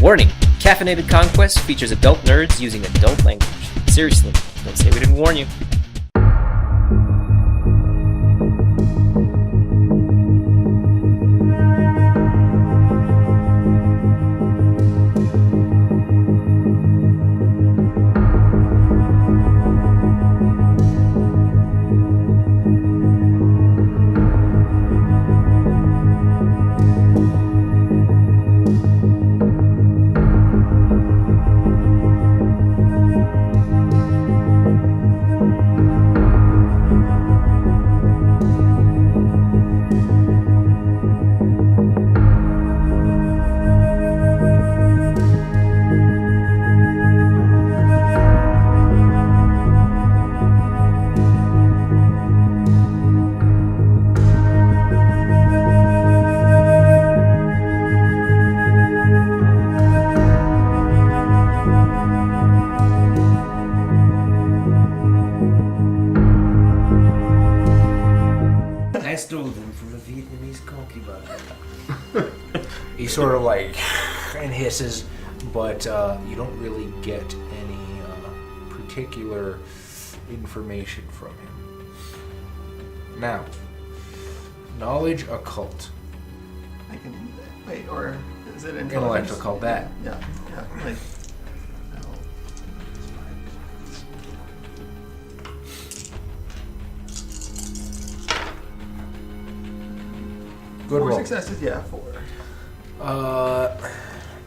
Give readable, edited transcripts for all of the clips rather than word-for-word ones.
Warning! Caffeinated Conquest features adult nerds using adult language. Seriously, don't say we didn't warn you. I stole them from a Vietnamese concubine. He sort of like and hisses, but you don't really get any particular information from him. Now, knowledge occult. I can wait, or is it Intellect occult that. Yeah. Like, Good four roll. successes, yeah, 4.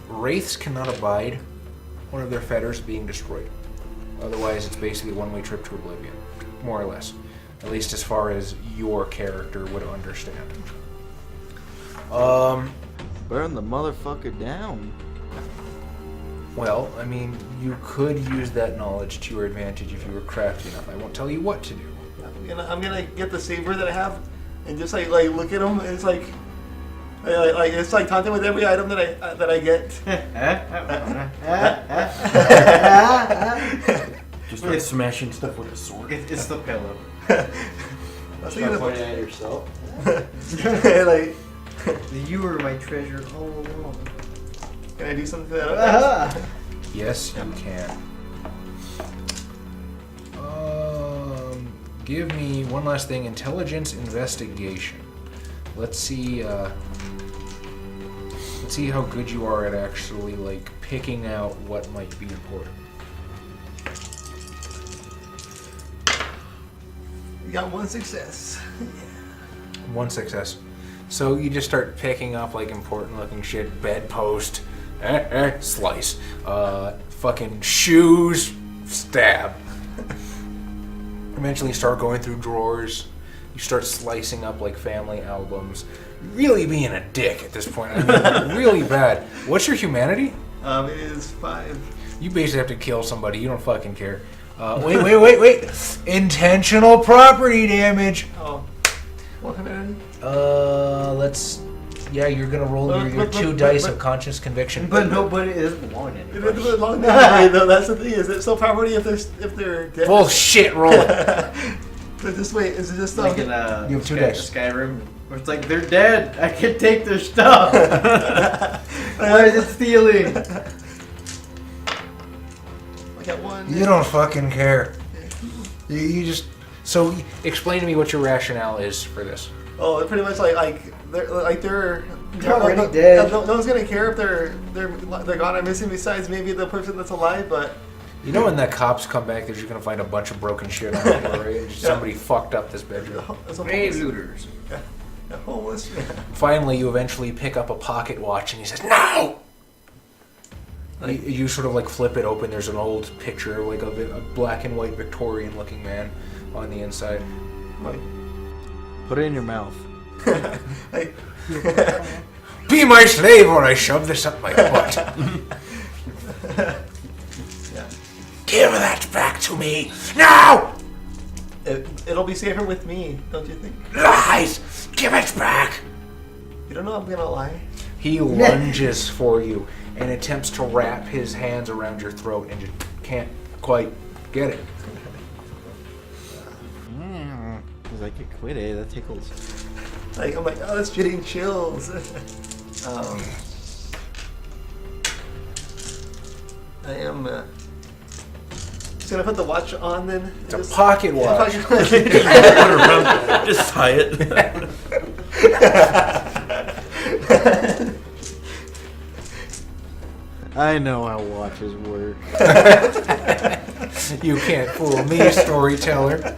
Wraiths cannot abide one of their fetters being destroyed. Otherwise, it's basically a one-way trip to oblivion, more or less. At least as far as your character would understand. Burn the motherfucker down. Well, I mean, you could use that knowledge to your advantage if you were crafty enough. I won't tell you what to do. I'm gonna get the saber that I have and just like look at him. And it's like it's like taunting with every item that I get. Just like smashing stuff with a sword. It's the pillow. That's Start pointing at yourself. like, You were my treasure all along. can I do something to that? Yes, you can. Give me one last thing. Intelligence investigation. Let's see how good you are at actually like picking out what might be important. You got 1 success. One success. So you just start picking up like important looking shit. Bedpost, slice. Fucking shoes, stab. Eventually start going through drawers. You start slicing up like family albums. Really being a dick at this point. I mean, really bad. What's your humanity? It is 5. You basically have to kill somebody. You don't fucking care. Wait. Intentional property damage. Oh. What humanity? Yeah, you're gonna roll your 2 dice of conscious conviction. But nobody it doesn't belong to It anybody. doesn't belong to anybody, though. That's the thing. Is it still property if they're dead? Bullshit, roll it. But just wait. Is it just Like in You have 2 dice. Skyrim, where it's like they're dead. I can take their stuff. Why is it stealing? I got 1. You don't fucking care. You just... So, explain to me what your rationale is for this. Oh, they're pretty much they're already dead. No one's gonna care if they're gone or missing. Besides maybe the person that's alive, but You know when the cops come back, they're just gonna find a bunch of broken shit on the floor, right? Somebody fucked up this bedroom. as a Grave homeless, looters. a homeless. Finally, you eventually pick up a pocket watch, and he says, "No!" You sort of like flip it open. There's an old picture, like a black and white Victorian-looking man on the inside. Like, Put it in your mouth. like, Be my slave, or I shove this up my butt. yeah. Give that back to me now! It'll be safer with me, don't you think? Lies! Give it back! You don't know I'm gonna lie. He lunges for you and attempts to wrap his hands around your throat and just can't quite get it. Cause I could quit it. That tickles. I'm like, oh, that's getting chills. I am. Just gonna put the watch on then. It's a pocket watch. Just tie it. I know how watches work. You can't fool me, storyteller.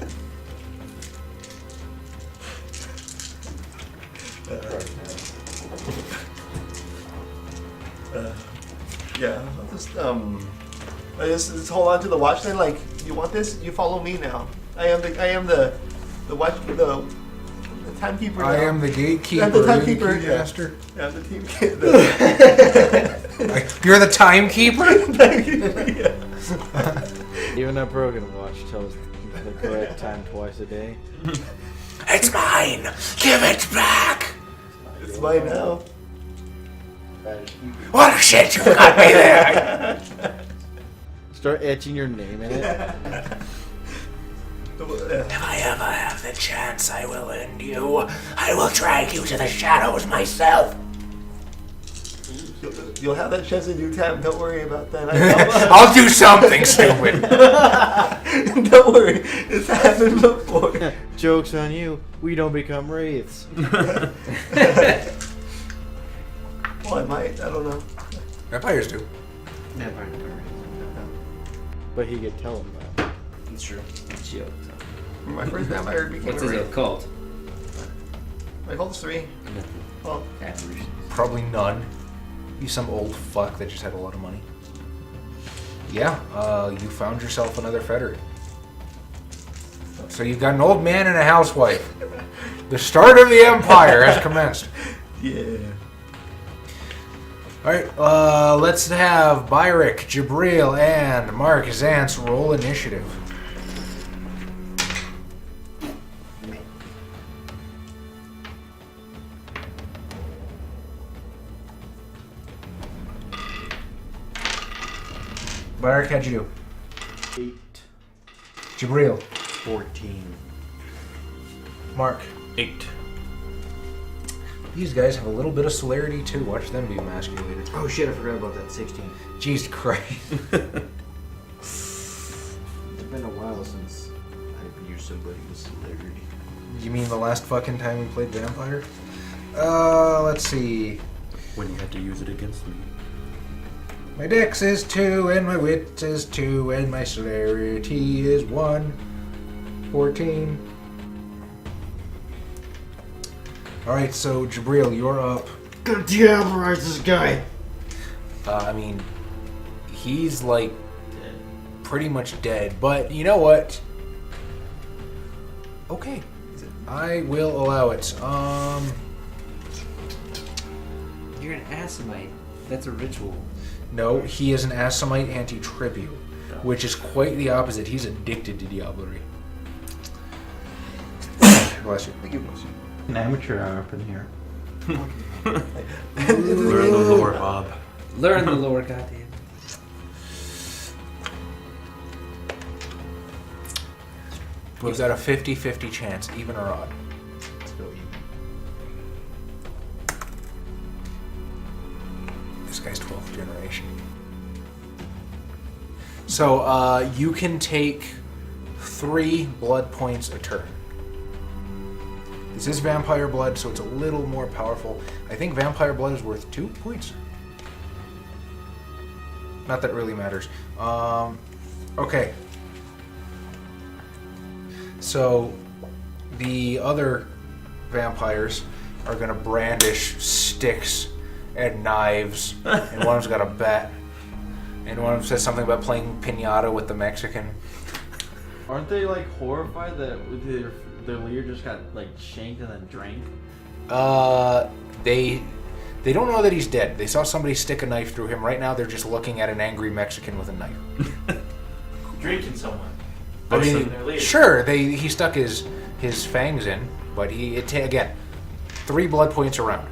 Yeah, I'll just hold on to the watch then. Like, you want this? You follow me now. I am the watch the timekeeper. I now. am the gatekeeper. I'm the timekeeper. You Yeah. master. Yeah, the team. You're the timekeeper? Yeah. Even a broken watch tells the correct time twice a day. It's mine! Give it back! It's mine now. What a shit, you got me there! Start etching your name in it. If I ever have the chance, I will end you. I will drag you to the shadows myself. You'll have that chance in due time. Don't worry about that. I'll do something stupid. Don't worry. It's happened before. Joke's on you. We don't become wraiths. Well, I might. I don't know. Vampires do. But he could tell him that. It's true. Joke. My first vampire became What's a his wraith. cult? My cult's 3. Well, Apparitions. Probably none. Be some old fuck that just had a lot of money. Yeah, you found yourself another fetter. So you've got an old man and a housewife. The start of the empire has commenced. yeah. Alright, let's have Byrick, Jabril, and Mark Zantz roll initiative. Byrick, how'd you do? 8. Jabril, 14. Mark. 8. These guys have a little bit of celerity too. Watch them be emasculated. Oh shit, I forgot about that. 16. Jesus Christ. It's been a while since I've used somebody with celerity. You mean the last fucking time we played Vampire? Let's see. When you had to use it against me. My dex is 2, and my wit is 2, and my celerity is 1. 14. Alright, so Jabril, you're up. Gotta diabolize this guy. I mean, he's like pretty much dead, but you know what? Okay. I will allow it. You're an Assamite. That's a ritual. No, he is an Assamite anti-tribute, which is quite the opposite. He's addicted to diablerie. Bless you. An amateur hour up in here. Learn the lore, Bob. Learn the lore, goddamn. We've got a 50-50 chance, even or odd. Let's go even. This guy's 12th generation. So, you can take 3 blood points a turn. This is vampire blood, so it's a little more powerful. I think vampire blood is worth 2 points. Not that it really matters. Okay. So, the other vampires are going to brandish sticks and knives, and one of them's got a bat, and one of them says something about playing piñata with the Mexican. Aren't they like horrified that their leader just got like shanked and then drank? They don't know that he's dead. They saw somebody stick a knife through him. Right now, they're just looking at an angry Mexican with a knife. Drinking someone. I mean, sure, he stuck his fangs in, but again, 3 blood points around.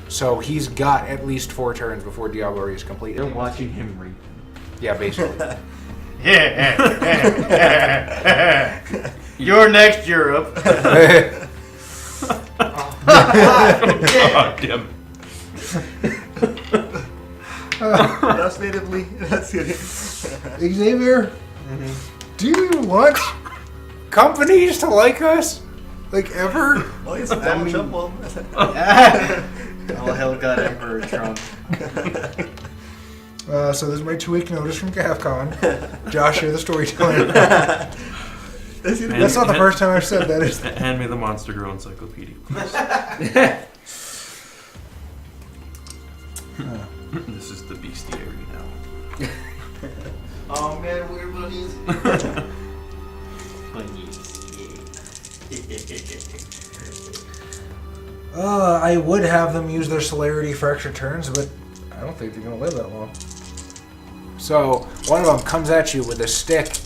So he's got at least 4 turns before Diablerie is complete. They're watching him reap. Yeah, basically. You're next, Europe. God damn. That's natively. That's it. Xavier, do you want companies to like us? Like ever? Well, it's Donald Trump. Well, All hell got Emperor Trump. So there's my 2-week notice from CAFCON. Josh, you're the storyteller. That's not the first time I've said that. Is Hand me the Monster Girl encyclopedia, please. This is the bestiary now. Oh man, weird bunnies. I would have them use their celerity for extra turns, but I don't think they're going to live that long. So, one of them comes at you with a stick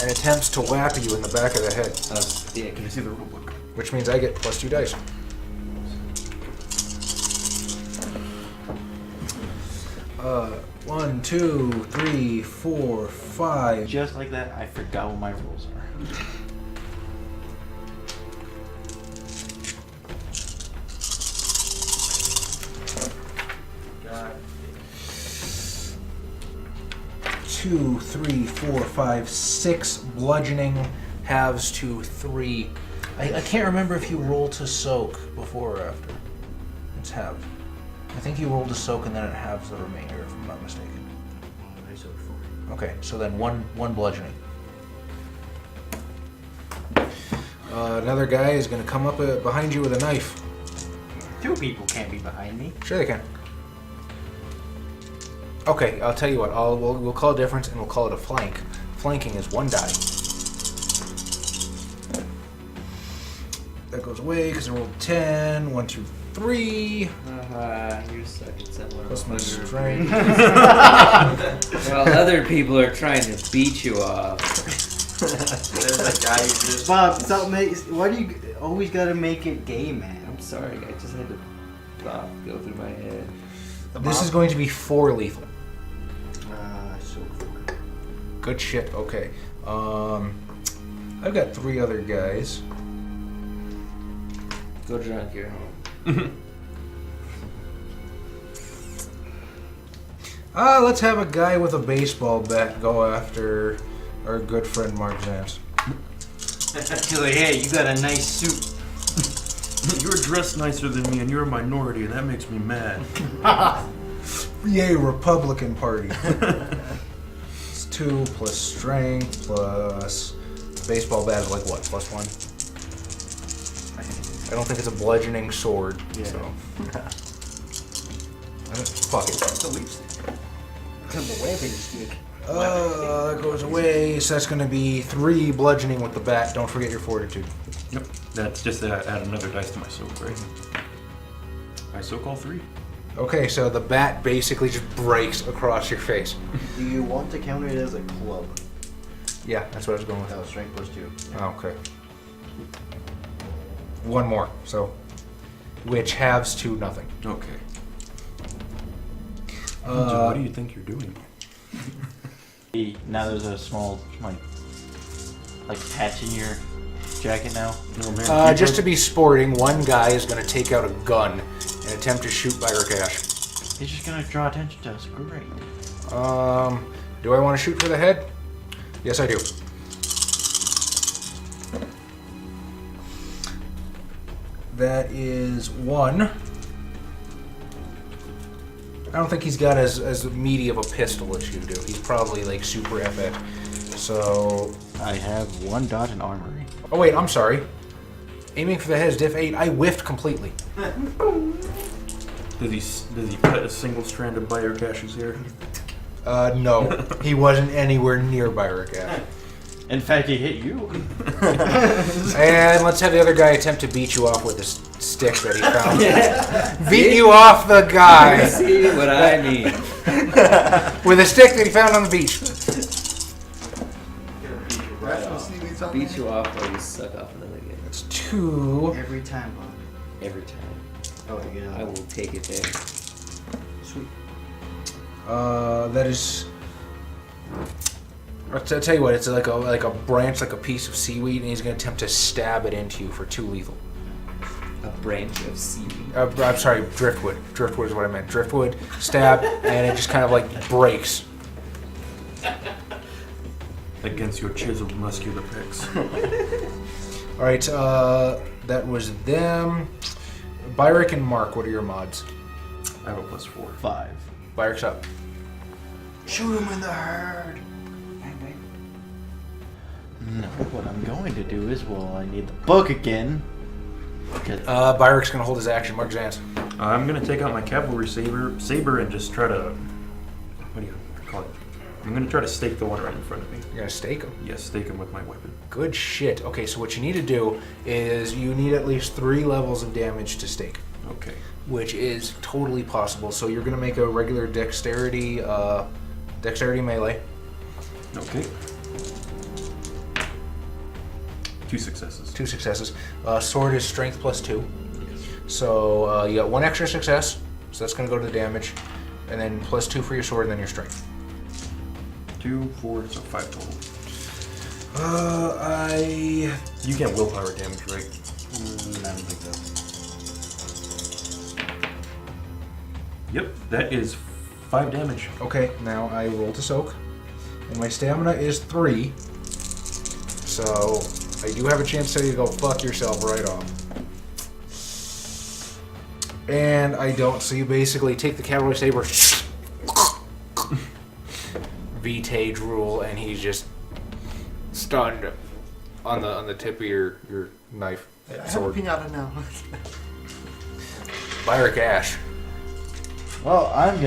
and attempts to whap you in the back of the head. Yeah, can I see the rule book? Which means I get +2 dice. One, 2, 3, 4, 5. Just like that, I forgot what my rules are. God. 2, 3, 4, 5, 6 bludgeoning, halves to 3. I can't remember if you roll to soak before or after. It's halved. I think you roll to soak and then it halves the remainder, if I'm not mistaken. Okay, so then one bludgeoning. Another guy is going to come up behind you with a knife. 2 people can't be behind me. Sure they can. Okay, I'll tell you what. We'll call a difference and we'll call it a flank. Flanking is 1 die. That goes away because I rolled 10. 1, 2, 3. You're suck at someone. Plus my strength. While other people are trying to beat you off. There's a guy who just Bob, stop why do you always gotta make it gay, man? I'm sorry, I just had to go through my head. This is going to be 4 lethal. So cool. Good shit. Okay. I've got 3 other guys. Go drunk, you're home. Let's have a guy with a baseball bat go after our good friend Mark Zance. He's like, hey, you got a nice suit. You're dressed nicer than me, and you're a minority, and that makes me mad. Yay, Republican Party. It's 2 plus strength plus baseball bat is like what? +1? I don't think it's a bludgeoning sword. Yeah. So. Fuck it. The weapon stick. That goes away. So that's going to be 3 bludgeoning with the bat. Don't forget your fortitude. Yep, that's just add another dice to my soak, right? I soak all 3. Okay, so the bat basically just breaks across your face. Do you want to count it as a club? Yeah, that's what I was going with. No, strength +2. Okay. 1 more, so which halves to nothing. Okay. What do you think you're doing? Now there's a small like patch in your jacket now. Oh, man, Just to be sporting, one guy is going to take out a gun and attempt to shoot Byron-Cash. He's just gonna draw attention to us. Great. Do I want to shoot for the head? Yes, I do. That is 1. I don't think he's got as meaty of a pistol as you do. He's probably like super epic. So I have 1 dot in armory. oh wait, I'm sorry. Aiming for the head is diff 8. I whiffed completely. Does he cut a single strand of Byron-Cash's hair? No, he wasn't anywhere near Byron-Cash. In fact, he hit you. And let's have the other guy attempt to beat you off with this stick that he found. Beat you off the guy See what I mean? with a stick that he found on the beach. Beat you off while you suck off another game. It's 2. Every time, Bob. Every time. Oh, yeah. I will take it there. Sweet. That is. I'll tell you what. It's like a branch, like a piece of seaweed, and he's gonna attempt to stab it into you for 2 lethal. branch of seaweed. I'm sorry, driftwood. Driftwood is what I meant. Driftwood, stab, and it just kind of like breaks. Against your chiseled muscular pecs. All right, that was them. Byrick and Mark, what are your mods? I have a +4. 5. Byrick's up. Shoot him in the herd. No, what I'm going to do is, well, I need the book again. Byrick's gonna hold his action. Mark Zans. I'm gonna take out my cavalry saber and just try to, what do you call it? I'm gonna try to stake the one right in front of me. You're gonna stake him. Yes, stake him with my weapon. Good shit. Okay, so what you need to do is you need at least 3 levels of damage to stake, Okay. which is totally possible. So you're gonna make a regular dexterity melee. Okay. 2 successes. 2 successes. Sword is strength +2. So you got 1 extra success. So that's gonna go to the damage, and then +2 for your sword, and then your strength. 2, 4, so 5 total. I You can't willpower damage, right? I don't think so. Yep, that is 5 damage. Okay, now I roll to soak. And my stamina is 3. So I do have a chance to tell you to go fuck yourself right off. And I don't, so you basically take the cavalry saber, V-Tage rule, and he's just stunned on the tip of your knife. I have a Sword. pinata now. Byrick Ash. Well, I'm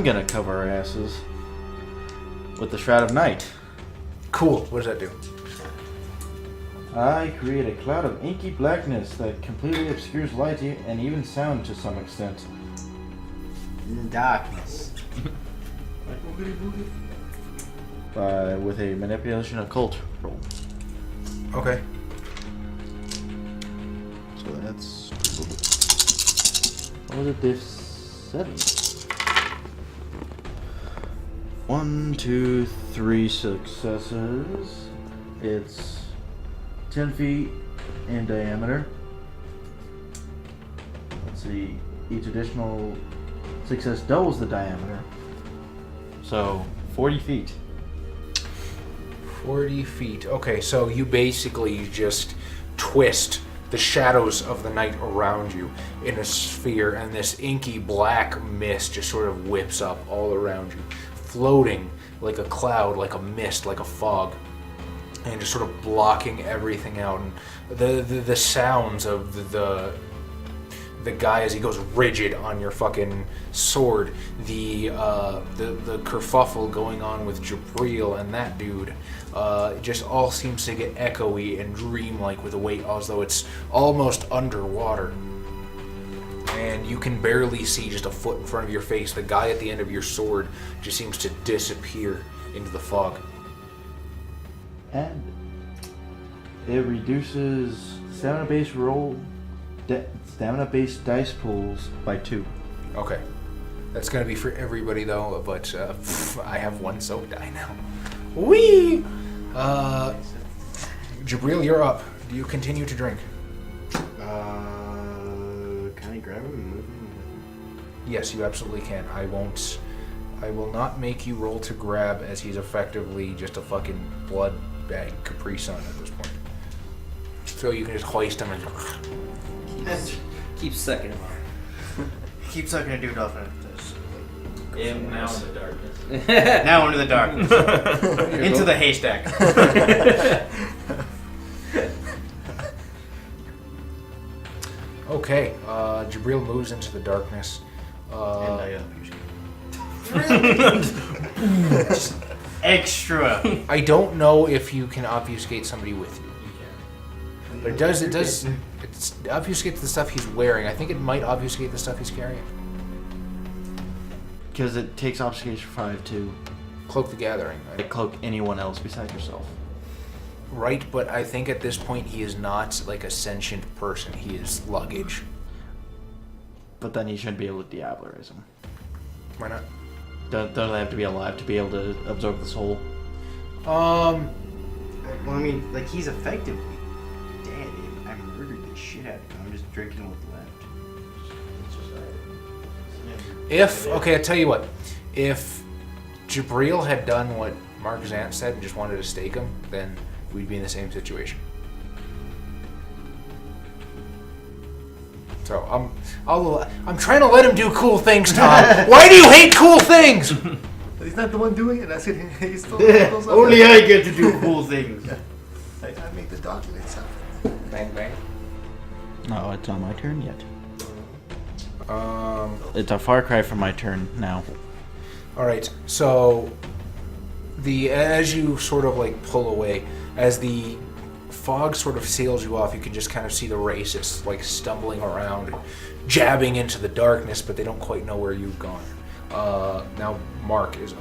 gonna cover our asses with the Shroud of Night. Cool, what does that do? I create a cloud of inky blackness that completely obscures light and even sound to some extent. Darkness. With a manipulation occult roll. Okay. So that's... What was it? Diff 7. 1, 2, 3 successes. It's 10 feet in diameter. Let's see. Each additional success doubles the diameter. So 40 feet. 40 feet. Okay, so you basically just twist the shadows of the night around you in a sphere, and this inky black mist just sort of whips up all around you, floating like a cloud, like a mist, like a fog, and just sort of blocking everything out. And the sounds of the guy as he goes rigid on your fucking sword, the kerfuffle going on with Jabril and that dude, it just all seems to get echoey and dreamlike with the weight, as though it's almost underwater. And you can barely see just a foot in front of your face. The guy at the end of your sword just seems to disappear into the fog. And it reduces stamina-based stamina-based dice pools by 2. Okay. That's going to be for everybody, though, but I have 1 soak die now. Whee! Jabril, you're up. Do you continue to drink? Can I grab him and move him? Yes, you absolutely can. I will not make you roll to grab, as he's effectively just a fucking blood bag Capri Sun at this point. So you can just hoist him and... Keep sucking him Keep sucking a dude off of this. now in the darkness. Now into the darkness. Into the haystack. Okay, Jabril moves into the darkness. And I Extra. I don't know if you can obfuscate somebody with you. But it does it obfuscates the stuff he's wearing. I think it might obfuscate the stuff he's carrying. Because it takes obfuscation 5 to Cloak the Gathering. Right? cloak anyone else besides yourself. Right, but I think at this point he is not like a sentient person. He is luggage. But then you shouldn't be able to diablerize them. Why not? Don't they have to be alive to be able to absorb the soul? Well, I mean, like, he's effectively dead. I murdered the shit. I'm just drinking what's left. Okay, I tell you what. If Jabril had done what Mark Zant said and just wanted to stake him, then we'd be in the same situation. So I'm trying to let him do cool things, Tom. Why do you hate cool things? He's not the one doing it. That's it. He's still Only I get to do cool things. I make the document sound. Bang bang. No, it's not my turn yet. It's a far cry from my turn now. All right. So as you sort of like pull away, as the fog sort of seals you off, you can just kind of see the racists like stumbling around, jabbing into the darkness, but they don't quite know where you've gone. Now Mark is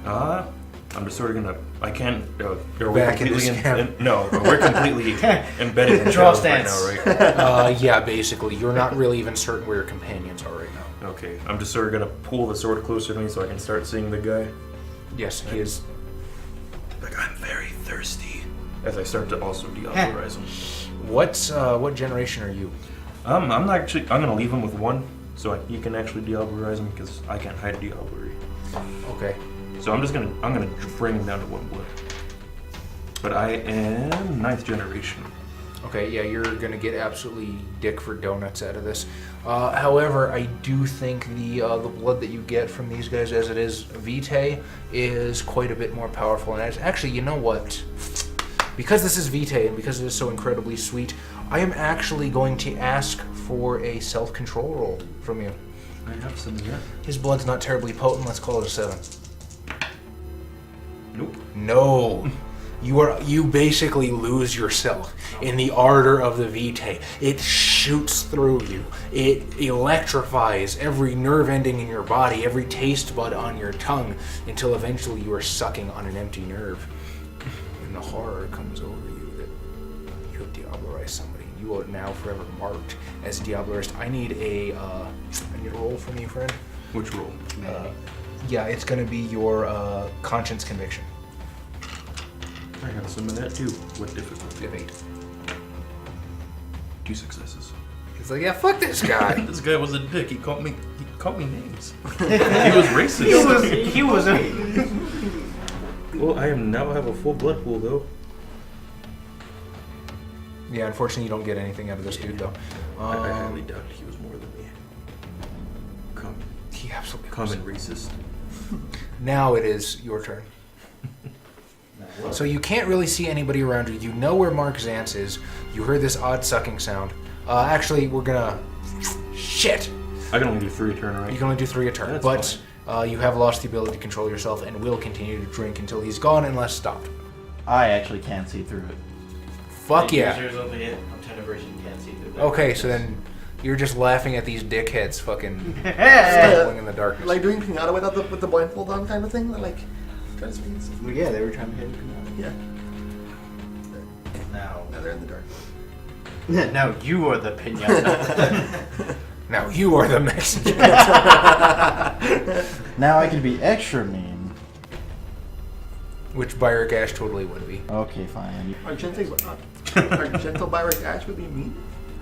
up. I'm just sort of gonna. I can't. We're Back in completely this camp. no, we're completely embedded in Draw shadows right stance. now, right? Yeah, basically, you're not really even certain where your companions are right now. Okay, I'm just sort of gonna pull the sword closer to me so I can start seeing the guy. Yes, he is. Like, I'm very thirsty. As I start to also deauthorize him. What generation are you? I'm not actually. I'm gonna leave him with one, so he can actually deauthorize him because I can't hide deauthory. Okay. So I'm gonna bring him down to one blood. But I am 9th generation. Okay, yeah, you're gonna get absolutely dick for donuts out of this. However, I do think the blood that you get from these guys, as it is Vitae, is quite a bit more powerful. And actually, you know what? Because this is Vitae and because it is so incredibly sweet, I am actually going to ask for a self-control roll from you. I have some of that. His blood's not terribly potent. Let's call it a 7. Nope. No. You basically lose yourself in the ardor of the Vitae. It shoots through you. It electrifies every nerve ending in your body, every taste bud on your tongue, until eventually you are sucking on an empty nerve. And the horror comes over you that you have diablerized somebody. You are now forever marked as diablerized. I need a roll from you, friend. Which roll? Yeah, it's going to be your conscience conviction. I got some of that too. What difficulty? You have 8. 2 successes. He's like, yeah, fuck this guy. This guy was a dick. He called me names. He was racist. He was a... Well, I now have a full blood pool though. Yeah, unfortunately, you don't get anything out of this dude, though. I highly doubt he was more than me. He absolutely Common racist. Now it is your turn. So you can't really see anybody around you. You know where Mark Zance is. You heard this odd sucking sound. Actually, we're gonna... Shit! I can only do 3 a turn, right? You can only do 3 a turn, That's but you have lost the ability to control yourself and will continue to drink until he's gone unless stopped. I actually can't see through it. Fuck yeah. Users of the 10th version can't see through that. Okay, so then you're just laughing at these dickheads fucking stumbling in the darkness. Like doing pinata with the blindfold on kind of thing. Like, trying to speak. Well, yeah, they were trying to hit him. Yeah. Now They're in the dark. now you are the pinata. Now you are the messenger. Now I can be extra mean. Which Byrick Ash totally would be. Okay, fine. Our gentle Byrick Ash would be mean.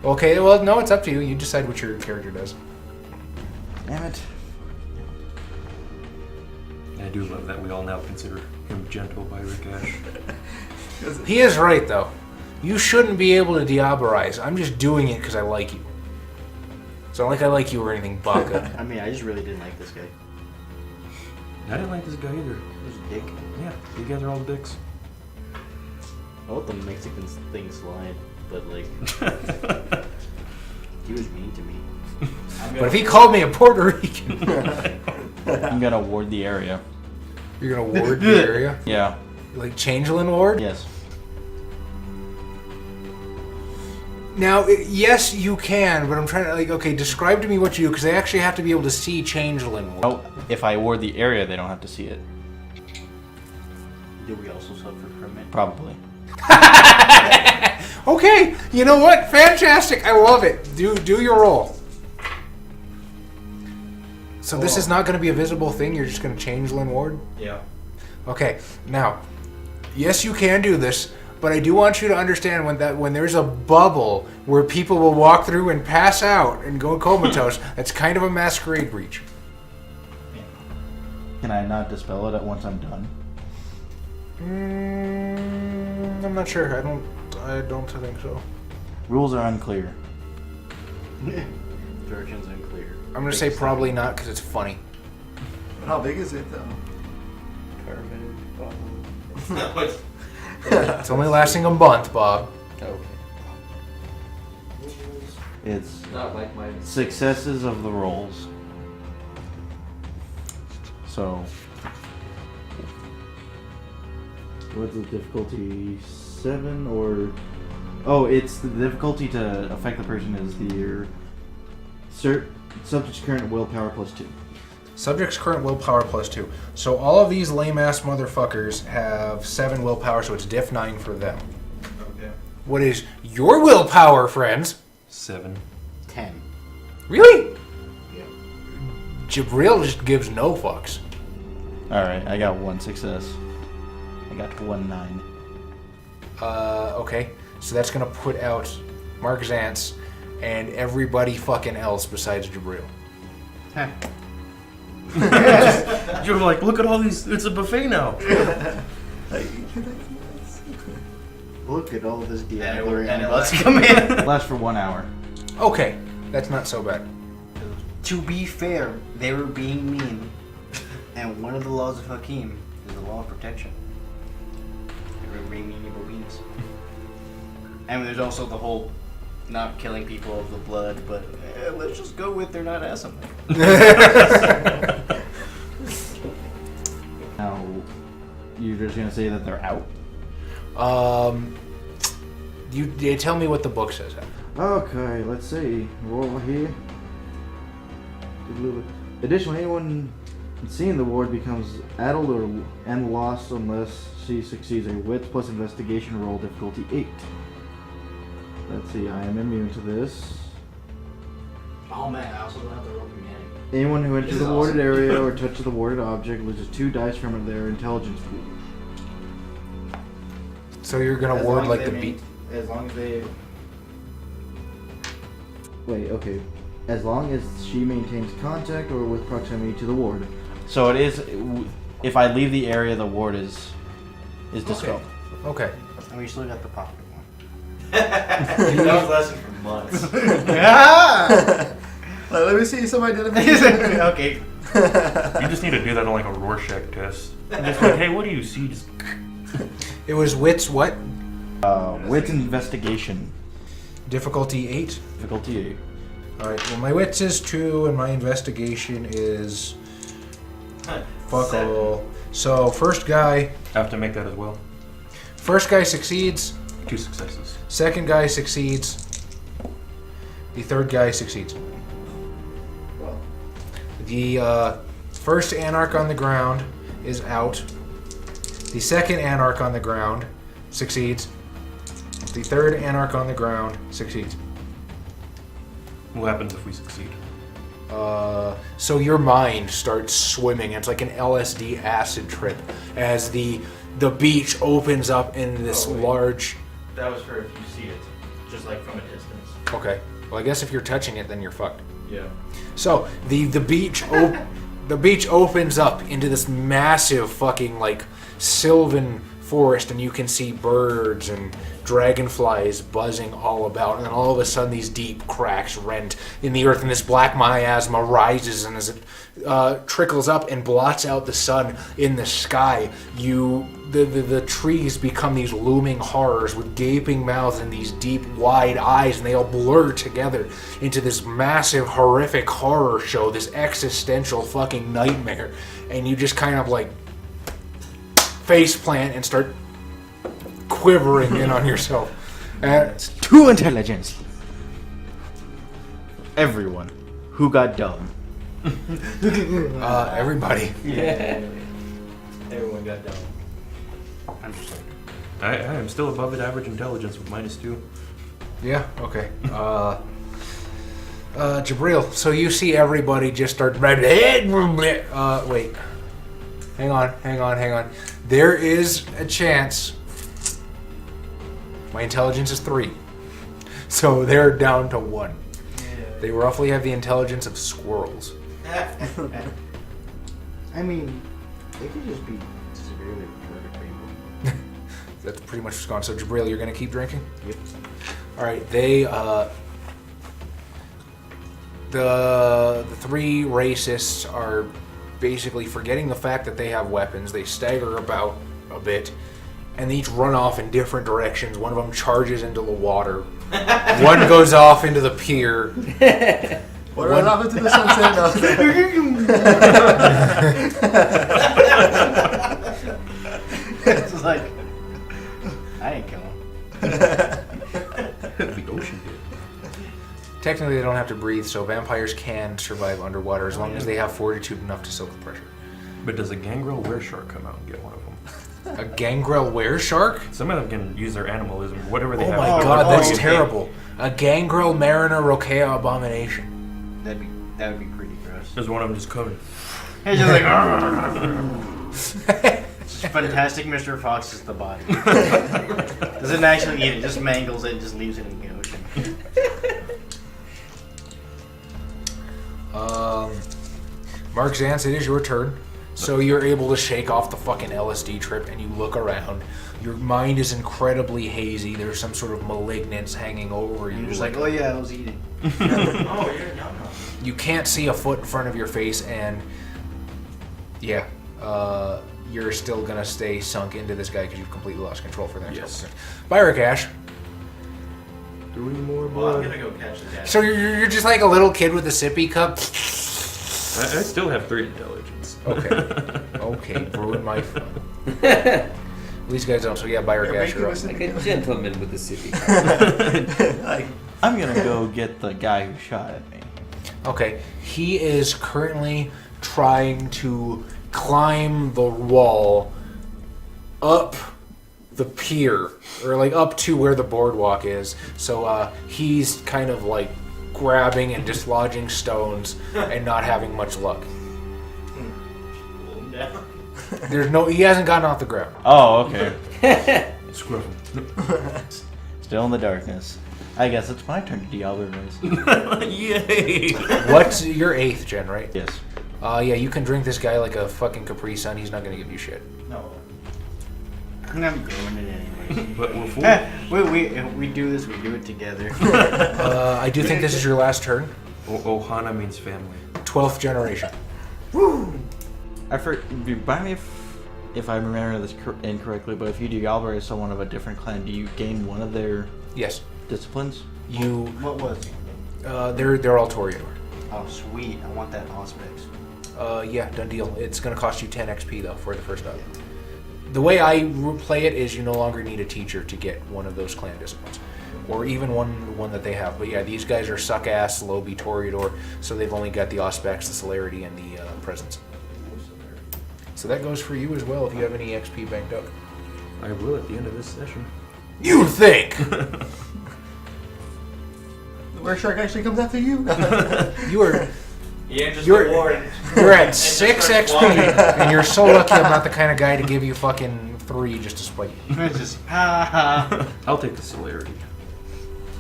Okay, well, no, it's up to you. You decide what your character does. Damn it. I do love that we all now consider him gentle by Rick Ash. He is right, though. You shouldn't be able to diableize. I'm just doing it because I like you. It's not like I like you or anything, Baka. I mean, I just really didn't like this guy. I didn't like this guy either. He was a dick. Yeah, you guys are all dicks. I'll let the Mexican thing slide, but like, he was mean to me. But if he called me a Puerto Rican, I'm gonna ward the area. you're gonna ward the area? Yeah. Like Changeling ward? Yes. Now, yes, you can, but I'm trying to, like, okay, describe to me what you do, because they actually have to be able to see Changeling ward. Oh, if I ward the area, they don't have to see it. Do we also suffer from it? Probably. Okay, you know what? Fantastic. I love it. Do your roll. So this is not going to be a visible thing. You're just going to change Lynn Ward? Yeah. Okay. Now, yes, you can do this, But I do want you to understand when there's a bubble where people will walk through and pass out and go comatose, that's kind of a masquerade breach. Can I not dispel it at once I'm done? I'm not sure. I don't think so. Rules are unclear. Directions unclear. I'm gonna say probably not because it's funny. How big is it though? It's only lasting a month, Bob. Okay. It's Not like my successes of the rolls. So, what's the difficulty? 7 or? Oh, it's the difficulty to affect the person is your subject's current willpower plus 2. Subject's current willpower plus 2. So all of these lame-ass motherfuckers have 7 willpower, so it's diff 9 for them. Okay. What is your willpower, friends? 7. 10. Really? Yep. Jabril just gives no fucks. Alright, I got 1 success. I got 1 9. Okay. So that's gonna put out Mark Zantz and everybody fucking else besides Jabril. Huh. You're like, look at all these. It's a buffet now. Look at all this And diablerie it and let's butts come in. Lasts for 1 hour. Okay. That's not so bad. To be fair, they were being mean. And one of the laws of Hakim is the law of protection. They were being mean evil beings. And there's also the whole not killing people of the blood, but let's just go with they're not assing. Now, you're just gonna say that they're out? You tell me what the book says. Okay, let's see. Roll here. Additionally, anyone seeing the ward becomes addled and lost unless she succeeds a wits plus investigation roll difficulty 8. Let's see, I am immune to this. Oh man, I also don't have the rope humanity. Anyone who enters This the is warded awesome. area or touches the warded object loses 2 dice from their intelligence pool. So you're gonna As ward long like as the they beat. As long as they... Wait, okay. As long as she maintains contact or with proximity to the ward. So it is, if I leave the area, the ward is dispelled. Okay. And we still got the pocket one. That was lasting for months. Let me see some identification. Okay. You just need to do that on like a Rorschach test. Just like, hey, what do you see? Just It was wits what? Wits investigation. Difficulty 8. Difficulty 8. Alright, well my wits is 2 and my investigation is fuck all. So first guy I have to make that as well. succeeds, 2 successes. second guy succeeds, the third guy succeeds. The first anarch on the ground is out. The second anarch on the ground succeeds. The third anarch on the ground succeeds. What happens if we succeed? So your mind starts swimming. It's like an LSD acid trip as the beach opens up in this large. That was for if you see it, just like from a distance. Okay. Well, I guess if you're touching it, then you're fucked. Yeah. So the beach the beach opens up into this massive fucking like sylvan forest, and you can see birds and dragonflies buzzing all about, and then all of a sudden these deep cracks rent in the earth, and this black miasma rises, and as it trickles up and blots out the sun in the sky, the trees become these looming horrors with gaping mouths and these deep wide eyes, and they all blur together into this massive horrific horror show, this existential fucking nightmare, and you just kind of like face plant and start quivering in on yourself. It's 2 intelligence. Everyone who got dumb. Everybody. Yeah. Everyone got down. I'm just like, I am still above average intelligence with -2. Yeah, okay. Jabril, so you see everybody just start... wait. Hang on. There is a chance My intelligence is 3. So they're down to 1. They roughly have the intelligence of squirrels. I mean, they could just be severely retarded people. That's pretty much what's gone. So Jabril, you're going to keep drinking? Yep. Alright, they, the 3 racists are basically forgetting the fact that they have weapons. They stagger about a bit, and they each run off in different directions. One of them charges into the water. One goes off into the pier. What runs off into the sunset? It's like, I ain't kill him. The ocean did. Technically, they don't have to breathe, so vampires can survive underwater as long as they have fortitude enough to soak the pressure. But does a gangrel wereshark come out and get one of them? A gangrel wereshark? Some of them can use their animalism, whatever they Oh have. my god, that's terrible. A gangrel mariner rokea abomination. That would be pretty gross. There's one of them just coming. He's just like, just fantastic Mr. Fox is the body. Doesn't actually eat it, just mangles it and just leaves it in the ocean. Mark Zantz, it is your turn. So you're able to shake off the fucking LSD trip and you look around. Your mind is incredibly hazy. There's some sort of malignance hanging over you. You're just like, oh yeah, I was eating. You can't see a foot in front of your face, and yeah, you're still gonna stay sunk into this guy because you've completely lost control for the next Yes. couple turns. Byrick Ash. 3 more Well, I'm blood. gonna go catch the dad. So you're just like a little kid with a sippy cup. I still have 3 intelligence. Okay, ruin my fun. These guys don't. So yeah, Byrick Ash, you're up. Like a gentleman with a city. Like, I'm gonna go get the guy who shot at me. Okay, he is currently trying to climb the wall up the pier, or like up to where the boardwalk is. So he's kind of like grabbing and dislodging stones and not having much luck. He hasn't gotten off the ground. Oh, okay. Scruff. Still in the darkness. I guess it's my turn to Diablo race. Yay! What's your 8th gen, right? Yes. Yeah, you can drink this guy like a fucking Capri Sun. He's not gonna give you shit. No. I'm doing it anyway. But we're full. If we do this, we do it together. I do think this is your last turn. Ohana means family. 12th generation. Remind me if I remember this incorrectly, but if you Diablo as someone of a different clan, do you gain one of their Yes. disciplines? You. What was it? They're all Toreador. Oh, sweet. I want that Auspex. Yeah, done deal. It's gonna cost you 10 XP though for the first up. The way I play it is you no longer need a teacher to get one of those clan disciplines, or even one that they have. But yeah, these guys are suck ass, low B Toreador, so they've only got the Auspex, the Celerity, and the Presence. So that goes for you as well if you have any XP banked up. I will at the end of this session. You think? the were shark actually comes after you. You are. Yeah, just You're- the warden. You're at 6 XP, and you're so lucky I'm not the kind of guy to give you fucking 3 just to spite you. It's just ha ha. I'll take the celerity.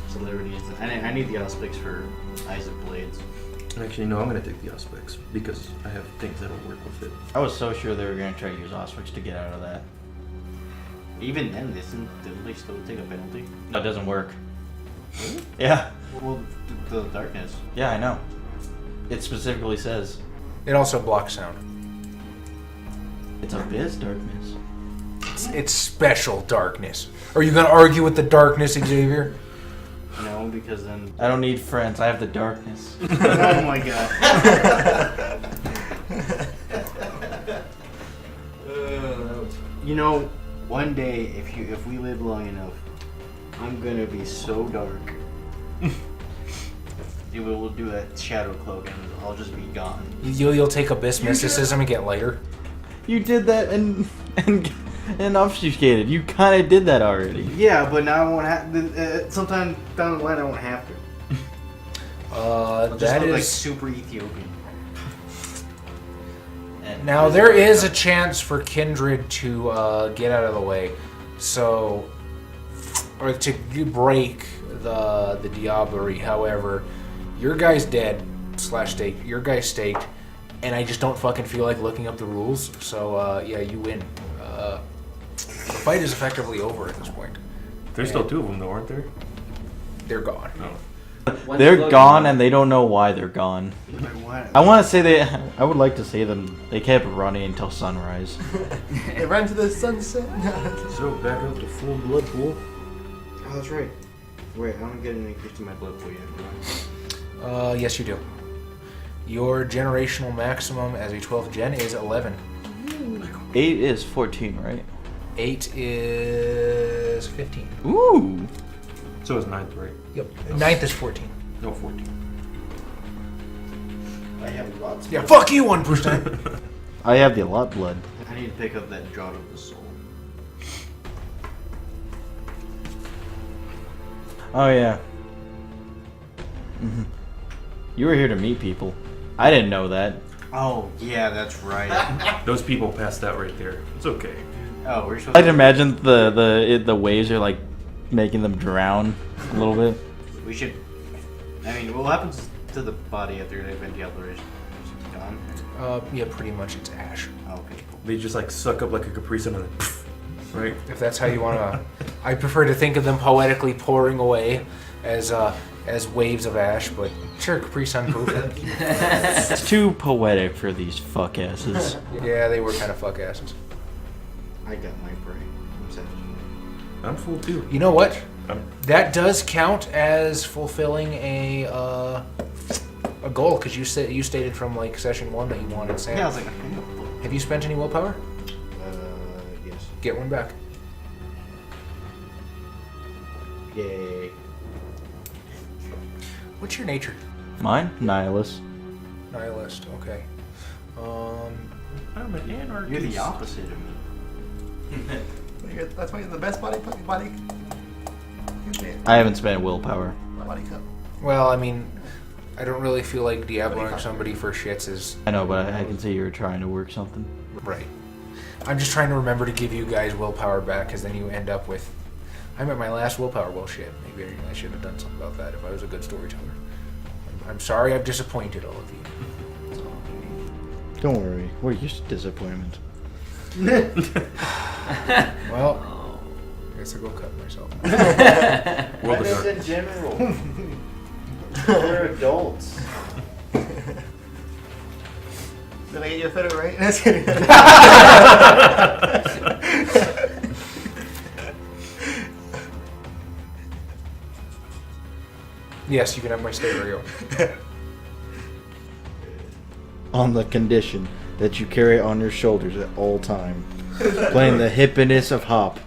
Celebrity is. I need the Auspex for Eyes of Blades. Actually, no, I'm going to take the Auspex because I have things that'll work with it. I was so sure they were going to try to use Auspex to get out of that. Even then, didn't they still take a penalty? That doesn't work. Yeah. Well, the darkness. Yeah, I know. It specifically says It also blocks sound. it's abyss darkness. It's special darkness. Are you gonna argue with the darkness, Xavier? No, because then. I don't need friends. I have the darkness. Oh my god. You know, one day, if we live long enough, I'm gonna be so dark. We'll do that shadow cloak and I'll just be gone. You'll take abyss mysticism and get lighter. You did that and obfuscated. You kind of did that already. Yeah, but now I won't have. Sometime down the line, I won't have to. I'll just That look like is super Ethiopian. now there is a chance for Kindred to get out of the way. So, or to break the diablerie. However, your guy's dead / staked. Your guy's staked, and I just don't fucking feel like looking up the rules. So yeah, you win. The fight is effectively over at this point. There's still 2 of them though, aren't there? They're gone. Oh. They're gone and they don't know why they're gone. What? I want to say I would like to say them. They kept running until sunrise. They ran to the sunset. So back up to full blood pool. Oh, that's right. Wait, I don't get an increase in my blood pool yet, do I? Yes, you do. Your generational maximum as a 12th gen is 11. 8 is 14, right? 8 is 15. Ooh. So is 9th, right? Yep. 9th is 14. No, 14. I have lots. Yeah, fuck you, 1%. I have the lot blood. I need to pick up that Draught of the Soul. Oh yeah. You were here to meet people. I didn't know that. Oh, yeah, that's right. Those people passed out right there. It's okay. Oh, we're supposed I can imagine the waves are like making them drown a little bit. We should. I mean, what happens to the body after they've been deodorized? Gone? Yeah, pretty much it's ash. Oh, okay, cool. They just like suck up like a Capri Sun and then poof, right? If that's how you want to. I prefer to think of them poetically pouring away as waves of ash, but sure, Capri Sun proof. It's too poetic for these fuck asses. Yeah, they were kind of fuck asses. I got my prey. I'm satisfied. I'm full too. You know what? I'm, That does count as fulfilling a goal, because you stated from like session 1 that you wanted sand. Yeah, I was like, oh, Have you spent any willpower? yes. Get one back. Yay. What's your nature? Mine? Nihilist. Nihilist. Okay. I'm an anarchist. You're the opposite of me. That's why you're the best body. I haven't spent willpower. Body cup. Well, I mean, I don't really feel like diabloing somebody for shits is I know, but I can see you're trying to work something. right. I'm just trying to remember to give you guys willpower back, because then you end up with. I'm at my last willpower. Well, shit. Maybe I should have done something about that if I was a good storyteller. I'm sorry I've disappointed all of you. Don't worry, we're used to disappointment. Well, I guess I'll go cut myself. World of Dark. in general. We're adults. Did I get your fiddle right? That's kidding. Yes, you can have my stereo. On the condition that you carry it on your shoulders at all time, playing the hippiness of hop.